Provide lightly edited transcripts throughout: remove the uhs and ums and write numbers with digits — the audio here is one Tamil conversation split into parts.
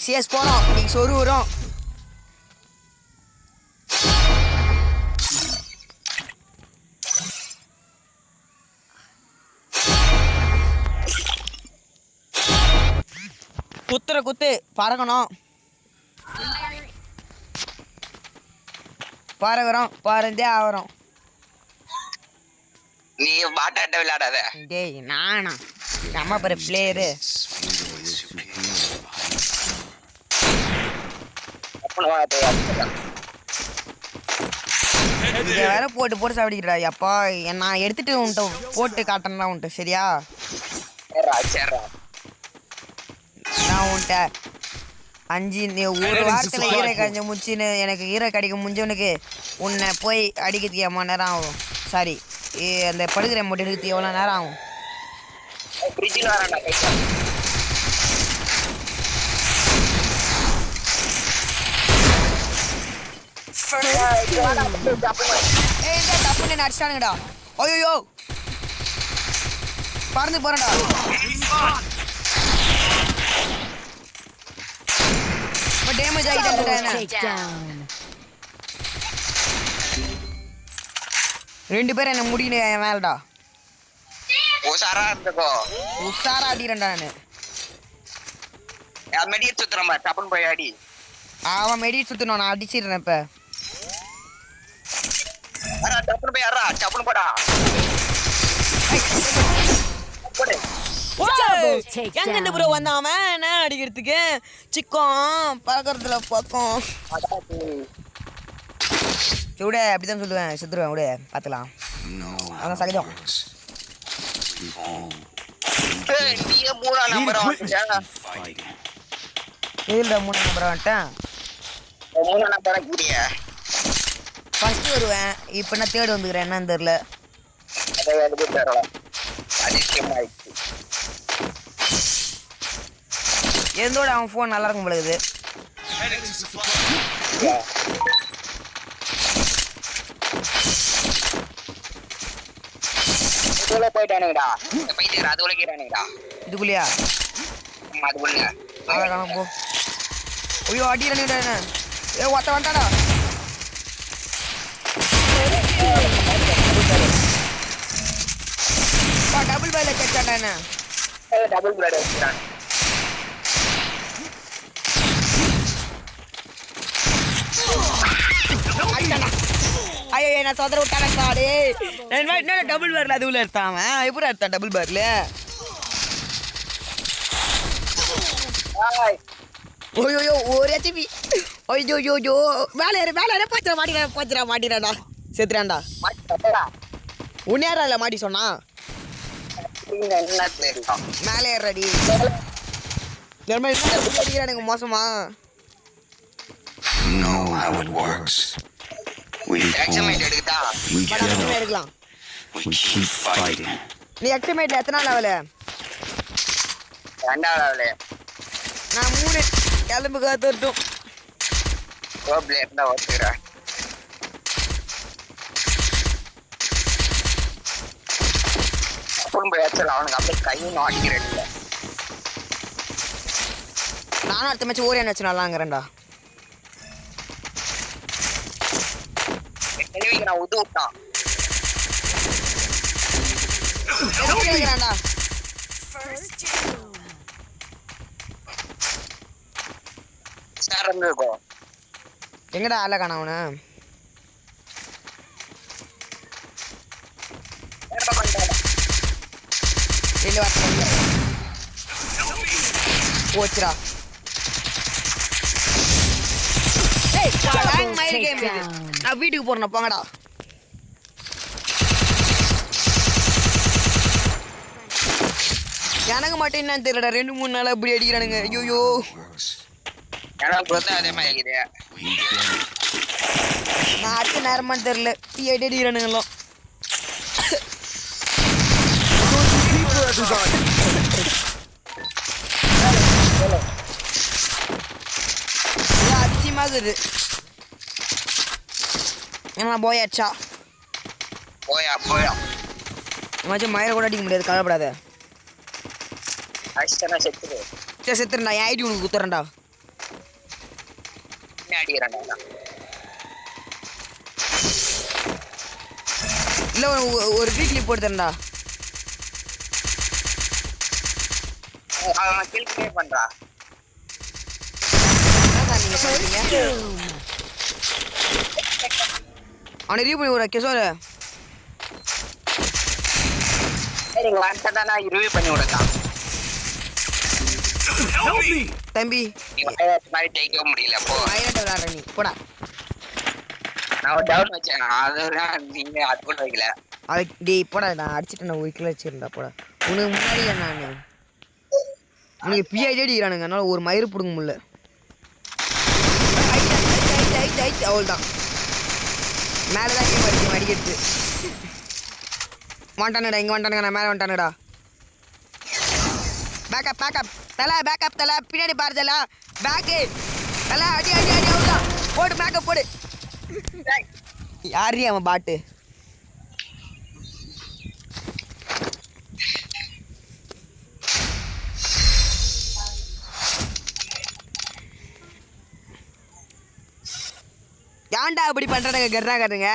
சிஎஸ் போகிறோம் இன்னைக்கு சொரு வரும். குத்துற குத்து பறக்கணும். பறகுறோம் பறந்தே ஆகிறோம். நீ பாட்டாட்ட விளையாடாத. டேய் நானா நம்ம பெரிய பிளேயரு. இதை வேற போட்டு போட்டு சாப்பிடுக்கிறா. அப்பா நான் எடுத்துட்டு உன்ட்ட போட்டு காட்டணும்னா உன்ட்ட சரியா? நான் உன்ட்ட 5 ஒரு வாரத்தில் ஈரை கழிஞ்ச முச்சின்னு எனக்கு ஈரை கடிக்க முடிஞ்சவனுக்கு உன்னை போய் அடிக்கிறதுக்கு எவ்வளோ நேரம் ஆகும்? சாரி அந்த படுகிற மட்டும் எடுக்கிறதுக்கு எவ்வளோ நேரம் ஆகும்? தப்புன்னு அடிச்சிட்டானுங்கடா. ஐயோ பறந்து போறேன்டா. டேமேஜ் ஆகிட்டேன். 2 பேர் என்ன முடியல என் மேலடா. உஷாரா இருந்துக்கோ. உஷாரா அடிக்கிறேன்டா நானு. மெடியட் சுத்துறமா டப்புன்னு போய் அடி. அவன் மெடியட் சுத்தணும். நான் அடிச்சிடுறேன் இப்ப. அரா டப்புன்னு போய் அரா டப்புன்னு போடா. எங்க இந்த ப்ரோ வந்தாம என்ன அடிக்கிறதுக்கு சிக்கம் பறக்கிறதுல பக்கம் விட அப்படிதான் சொல்லுவேன். செத்துருவேன் விட பார்த்துக்கலாம். அதான் சகஜம். நீ 3ஆம் நம்பர் இல்ல 3ஆம் நம்பர் வந்துட்டேன். 3ஆம் நம்பர் கூடிய ஃபர்ஸ்ட் வருவேன். இப்போ நான் தேர்ட் வந்துக்கிறேன். என்னன்னு தெரியல. அதை எடுத்து தரலாம். அதிசயமாயிடுச்சு. எந்தோட அவன் ஃபோன் நல்லா இருக்கும் போலகுது. இதுல போயிட்டானுங்கடா. பைத்தியர் அதுக்குள்ள கேட்டானுங்கடா. இதுக்குள்ளயா? அதுக்குள்ள அத காணோம் போ. ஐயோ அடிறானுங்கடா என்ன. ஒத்த வந்துட்டாடா. டபுள் பாயில கச்சாடா என்ன. டபுள் பிளட் வச்சிரான். ஐயோ நான் சோதர விட்டானே. என்ன டபுள் பேர்ல அது உள்ள எடுத்தான். எப்படி எடுத்தான் டபுள் பேர்ல? ஓய்யோ ஒரே டிவி. ஐயோ மேலே மேலே பாத்திர மாட்டிடாடா. செத்துறான்டா. உன்னை யாரா இல்லை மாட்டி சொன்னா? மேலே ஏறடி. எனக்கு மோசமா எடுக்கலாம். நீ எக்ஸாமேட்ல எத்தனை லெவலு? 2ஆம் லெவலு. நான் 3 எலும்பு காத்துட்டும். ரோப்ல இருந்தா ஓட்டுறேன். அப்புறம் போய் அச்சல அவனுக்கு அப்படியே கையும் அடிக்கிறேன். நானும் அடுத்த மேட்ச் ஓரியான் வச்சு நல்லாங்கிறேன்டா. எனிமிக்கு நான் உது விட்டான். எங்கடா ஆள காண அவனு? போச்சுடா. நான் வீட்டுக்கு போறேன் போங்கடா. எனக்கு மட்டும் என்னன்னு தெரியலடா. 2-3 நாளா இப்படி அடிக்கிறானுங்க. ஐயோ அதே மாதிரி நான் அடுத்த நேரமான்னு தெரியல. அடிக்கிறானுங்களாம். அதிசயமாகுது. என்ன போயாச்சா? போயா மச்சான் மயிரை கூட அடிக்க முடியாது. கவலைப்படாத. செத்துருந்தா என் ஐடி உனக்கு குத்துறேன்டா. பண்ணி அடிக்கிறேன் இல்ல ஒரு வீக்லி போட்டு தரேன்டா. அவன் கில் கிளியர் பண்றா. என்னடா நீங்க சொல்றீங்க? அவனை ரீவ் பண்ணி விடுற கிஷோர். சரி வாண்டடா நான் ரிவ்யூ பண்ணி விடுறேன். தம்பி நீ வைரஸ் மாதிரி ஜெயிக்க முடியல போ. வைரட் விளையாடுற நீ போடா. நான் ஒரு டவுட் வச்சேன் அதெல்லாம் நீங்க அது கூட வைக்கல. டேய் போடா, நான் அடிச்சுட்டு நான் வீட்டில் வச்சிருந்தா போடா. உனக்கு முன்னாடி நான் உனக்கு பிஐடி அடிக்கிறானுங்க, அதனால ஒரு மயிறு பிடுங்க முடியல. அவள் தான் மேலே தான் கேம் அடிக்கும் அடிக்கிறது. வந்துட்டானுடா, இங்கே வந்துட்டானுங்க, நான் மேலே வந்துட்டானுடா. பேக்கப் பேக்கப் தலை, பேக்கப் தலை, பின்னாடி பாரு தலை, பேக்கு தலை, அடி அடி அடி அவ்வளோதான். போடு பேக்கப் போடு. யாரு அவன் பாட்டு? ஏன்டா அப்படி பண்றானுங்க கர்றா காட்டுங்க.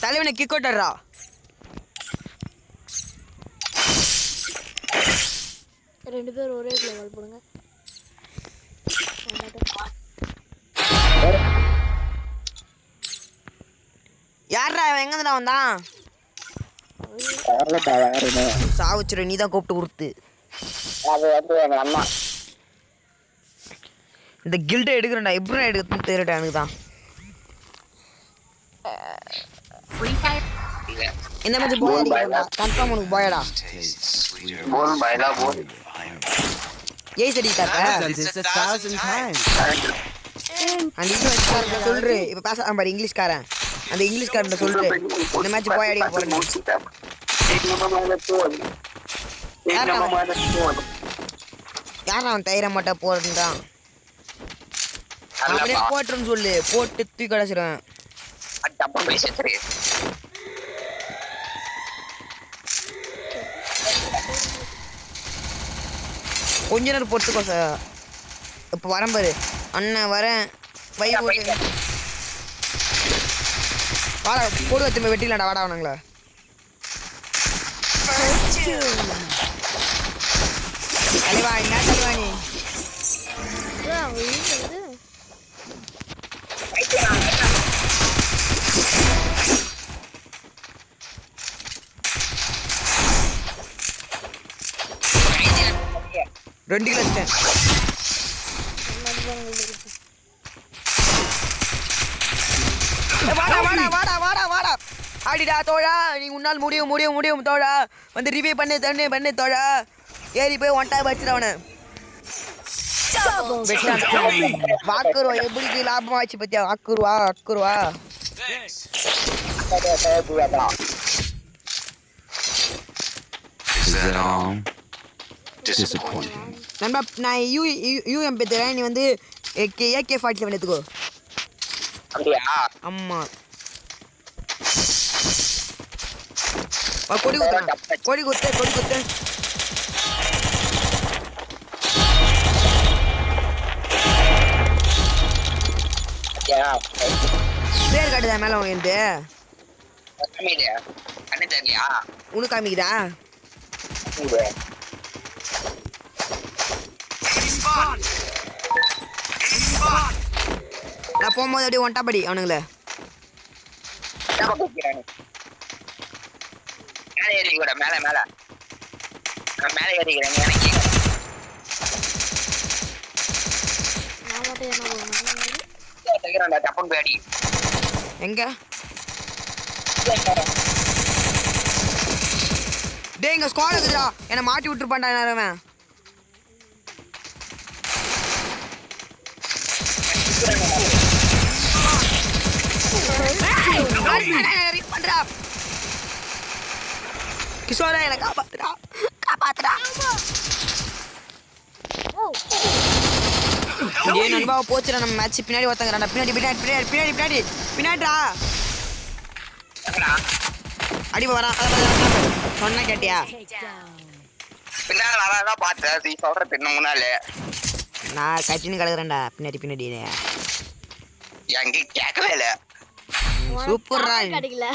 தலைவனை கிக் அவுட்டர்ரா. ரெண்டு பேர் ஒரே லெவல் போடுங்க. யாரா அவன்? எங்கேருந்துடா வந்தான்? சாவுச்சுர, நீ தான் கூப்பிட்டு கொடுத்து. அது வந்து எங்க அம்மா இந்த கில்டை எடுக்கிறேன்டா, எப்படி எடுக்குன்னு தெரியட்டா எனக்கு தான். இந்த மாதிரி போய் அடிக்கிறா கன்ஃபார்ம் உனக்கு போயடா. போல் பைலா போல் ஏய் சரி தாத்தா அந்த இங்கிலீஷ்காரன் சொல்று. இப்போ பேசுறான் பாரு இங்கிலீஷ்காரன், அந்த இங்கிலீஷ்காரன் சொல்று இந்த மேட்ச் போய் அடிக்க போறேன். யாரா அவன் தயிர மாட்டா போறதுதான். அப்படியே போட்டுருன்னு சொல்லு, போட்டு தூக்கி கடைச்சிருவேன். கொஞ்ச நேரம் பொறுத்துக்கோ சார். இப்போ வரேன் பாரு அண்ணன், வரேன் வை போட்டு வாடா. போடு வச்சு வெட்டிலாடா, வாடா அவனுங்களா. தலைவா என்ன தலைவா நீ? ரெண்டு கிலோ வாடா வாடா வாடா வாடா வாடா. ஆடிடா தோழா, நீ உன்னால் முடியும் முடியும் முடியும் தோழா. வந்து ரிவ்யூ பண்ணு தண்ணு பண்ணு தோழா. ஏறி போய் ஒன்டா வச்சிட அவனை. வாக்குருவா எப்படி லாபமாச்சு பத்தியா? வாக்குருவா அக்குருவா. நண்பா நான் யூஎம்பி தரேன், நீ வந்து AK-47 எடுத்துக்கோ. ஆமா கொடி குத்து கொடி குத்து கொடி குத்து. பேர் காட்டுதா மேல உனக்கு? உனக்கு காமிக்குதா? நான் போகும்போது அப்படியே ஒன்டா படி அவனுங்கள. மேலே ஏறிக்கூட மேல மேல மேலே ஏறிக்கிறேன். நீ எனக்கு டப்புன்னு போய் அடி. எங்க டேய் இங்க ஸ்குவாட் இருக்குடா, என்ன மாட்டி விட்டுருப்பான்டா நேரமே. பண்றா கிஷோரா, என்ன காப்பாத்துடா காப்பாத்துடா. ஏன் நண்பா போச்சுடா நம்ம மேட்ச். பின்னாடி ஒருத்தங்கடா, பின்னாடி பின்னாடி பின்னாடி பின்னாடி பின்னாடி பின்னாடிடா அடி வரான். சொன்ன கேட்டியா? பின்னால நான் பார்த்தேன் நீ சொல்றது என்ன முன்னாலே நான் கட்டின்னு கிடக்குறேன்டா பின்னாடி எங்க கேட்கவே இல்லை சூப்பர்ரா கிடைக்கல.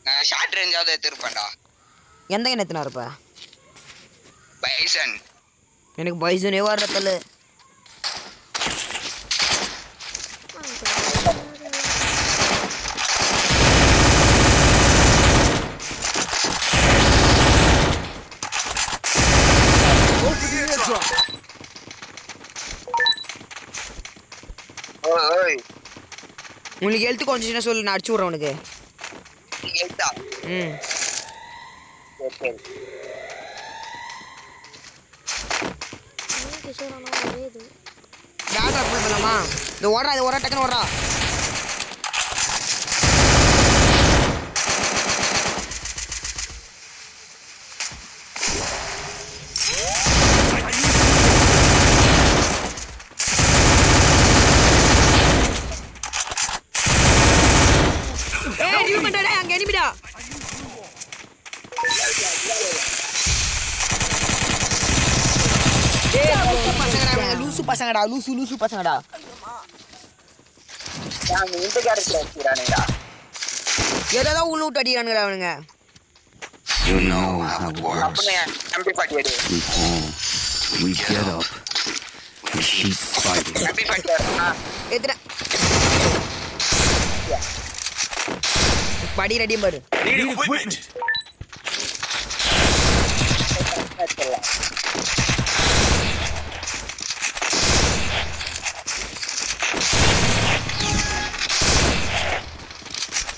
நான் ஷார்ட் ரேஞ்சாவது எடுத்துருப்பேன்டா. எந்த எண்ணத்தினா இருப்ப? பைசன் எனக்கு பைசனே வர்றதில்ல. ஓய் உங்களுக்கு ஹெல்த் கொஞ்சம் சொல்லு, நான் அடிச்சு விட்றேன் உனக்கு. எழுத்தா ம் சரி கிஷோர் அண்ணா ஒரே இது. டாக்டர் அப்ளை பண்ணலாமா? இந்த ஓடுறா, இது ஓடுறா, டக்குன்னு ஓடுறா. அங்க எனிமிடா. லூசு பசங்கடா. நான் இந்த கேரக்டர் வச்சுக்கிறானுடா. ஏதோ உள்ள விட்டு அடிக்கிறானுங்கடா அவனுங்க. You know how it works. அப்பனே எம்பி பாட்டி எடு. We fall, we get up, we keep fighting. MP பாட்டி வரா. எத்தனை படி ரெடியும் பாரு. Need equipment.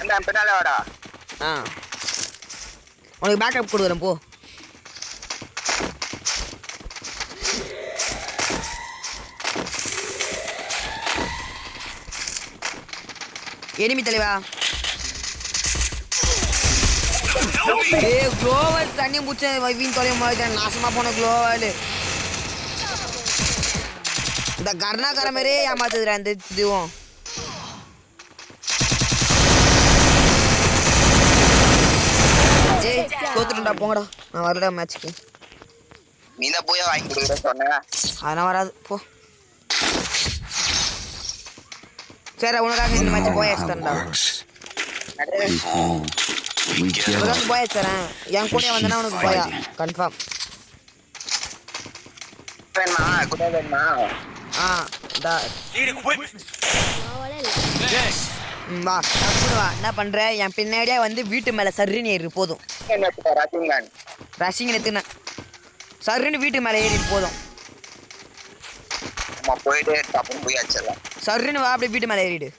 அந்த பின்னால வாடா. ஆ உனக்கு பேக்கப் கொடுக்குறேன் போ. எனிமி தலைவா. குளோவல் தண்ணி முடிச்ச வீண் தொலைய மாதிரி நாசமா போன குளோவல். இந்த கர்ணாகர மாதிரியே ஏமாத்துதுடா இந்த இதுவும். ஏய் தோத்துட்டா போங்கடா, நான் வரடா மேட்ச்க்கு. நீ தான் போய் வாங்கி கொடுக்குற சொன்ன. அதெல்லாம் வராது போ. சரி உனக்காக இந்த மேட்ச் போய் அடிச்சுட்டேன்டா. We fall, we get உனக்காக up, போய் அடிச்சுறேன். என் கூட வந்தனா உனக்கு போயா கன்ஃபார்ம். வேணுமா கூட வேணுமா? ஆ டா need equipment. அவளே இல்ல. Yes. வா டக்குனு வா. என்ன பண்ற? என் பின்னாடியே வந்து வீட்டு மேல சர்ரின்னு ஏறு போதும். என்ன ரசிங்கன் ரஷிங் எடுத்துன சர்ரின்னு வீட்டு மேல ஏறி போதும். நம்ம போயிட்டு டப்புன்னு போய் அடிச்சிடலாம். சர்ரின்னு வா, அப்படியே வீட்டு மேல ஏறிடு.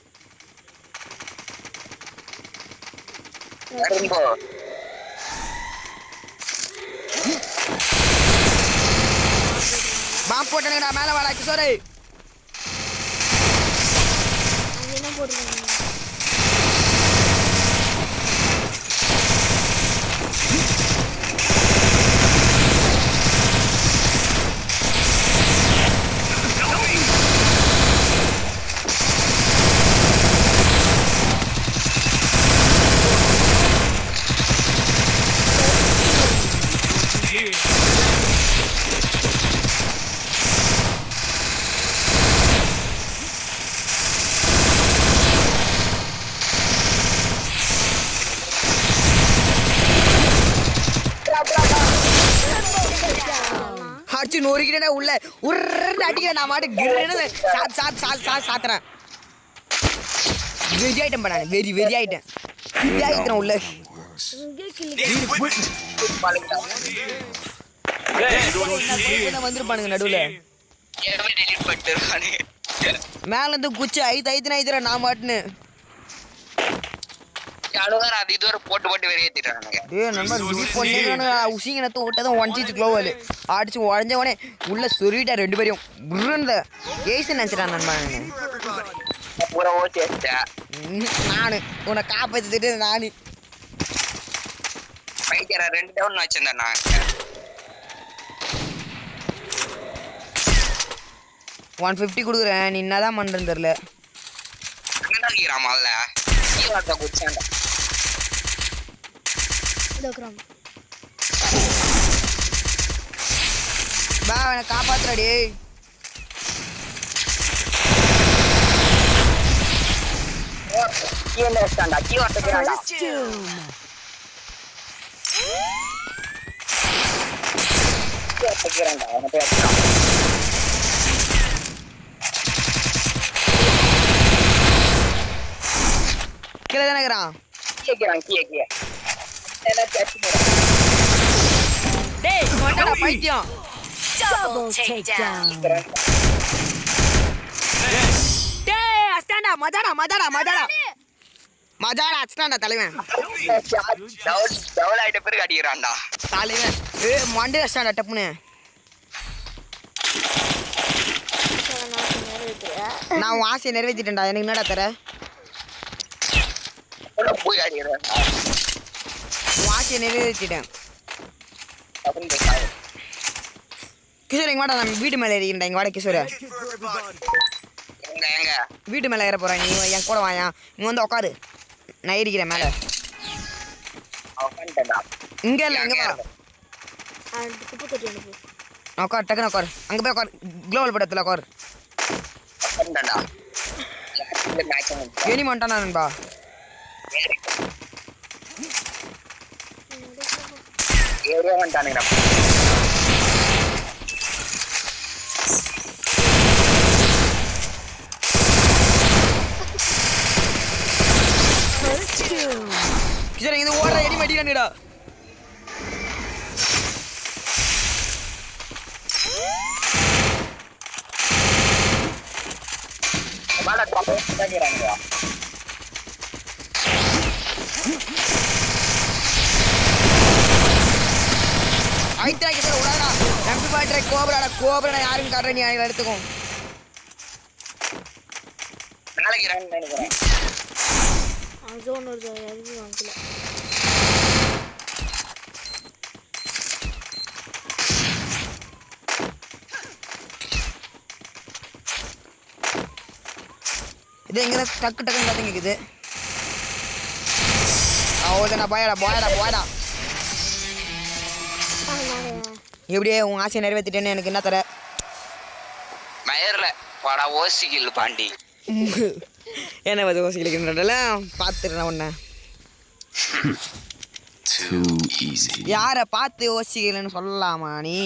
ரொம்ப பாம்பு போட்டனுங்கடா, மேல வாடா கிஷோரே. அங்க என்ன போட்டுருக்காங்க? அடிச்சு நொறுக்கிட்டே உள்ள உருன்னு அடிக்கிறேன். நான் மாட்டு கிருன்னு சாத்துறேன். வெறி ஆயிட்டம் பண்ணானே, வெறி ஆயிட்டேன். வெறி ஆயிட்டேன் உள்ள. இங்கே கிளி. Need equipment. வந்துருப்பானுங்க நடுவுல. எவன் டெலீட் பண்ணிட்டு மேல இருந்து குச்சி ஐத்துறா நான் மாட்டுன்னு. யாரும் அது இதுவரை போட்டு வெளியேற்றிட்டானுங்க. டேய் நண்பா யூஸ் பண்ணிடுறானுங்க. உசிங்கனத்தை விட்டதும் 1 சிச் க்ளோவல் அடிச்சு உடஞ்சவனே உள்ள சொருவிட்டா ரெண்டு பேரையும் குருந்த ஏசு நினைச்சிட்டான் நண்பா. பூரா ஓட்டி வச்சிட்டேன். நானு உன்னை காப்பாத்திட்டு நானு பைத்தியர 2 டவுன் வச்சிருந்தேன் நான். 150 கொடுக்குறேன். நீ என்னதான் பண்றேன்னு தெரியல. அங்கதான் இருக்கிறான் முதல்ல. கீழே குச்சாண்டா. இந்த கிராம். பா என்னை காப்பாத்துறாடி. கீழே வச்சான்டா கீழே வச்சுக்கிறான்டா வச்சுக்கிறான்டா அவனை போய் வச்சுக்கிறான் கீழே தானே இருக்கிறான். கீழே டேய் கொண்டடா பைத்தியம். Double takedown. டேய் அஸ்டாண்டா மஜாடா அஸ்டாண்டா தலைவன் டவுல் ஆயிட்ட பிறகு அடிக்கிறான்டா தலைவன். மண்டே அஸ்டாண்டா டப்புன்னு. நான் உன் ஆசையை நிறைவேற்றிட்டேன்டா. எனக்கு என்னடா தர? போய் அடிக்கிறான்டா உன் ஆசையை நிறைவேற்றிட்டேன். கிஷோர் எங்க வாடா, நம்ம வீட்டு மேலே ஏறிக்கிட்டேன். இங்க வாடா கிஷோர், எங்க வீட்டு மேலே ஏற போறேன். நீ என் கூட வாயா, இங்க வந்து உட்காரு. நான் ஏறிக்கிறேன் மேலே. இங்க இல்லை, இங்க வா. குப்பை தொட்டி அனுப்பு. நான் உட்காரு, டக்குன்னு உட்காரு. அங்கே போய் உட்காரு, குளோபல் படத்தில் உட்காரு. எனிமன்ட்டானா நண்பா? ஏரியா வந்துட்டானுங்க கிஷோர் இங்க ஓடுற எடி மடிடானுடா. வாடா பாப்போம் ஐத்ரா கிஷோர் ஓடாடா. எம்பி பாய்ட்ரை கோபரா யாரும் காட்டுற நீ எடுத்துக்கோ. நாளைக்கு நினைக்கிறேன் ஜோன் வருது, எதுவும் வாங்கல. இது எங்க டக்கு டக்குன்னு கதை கேக்குது. அவ்வளோதான்டா, போயடா. எப்படியே உன் ஆசையை நிறைவேற்றிட்டேன்னு எனக்கு என்ன தர? மயர்ல வாடா ஓசிக்கில் பாண்டி என்ன வந்து யோசிக்கலாம் பார்த்துருந்தேன் உன்னை. Too easy. யாரை பார்த்து யோசிக்கலன்னு சொல்லலாமா நீ?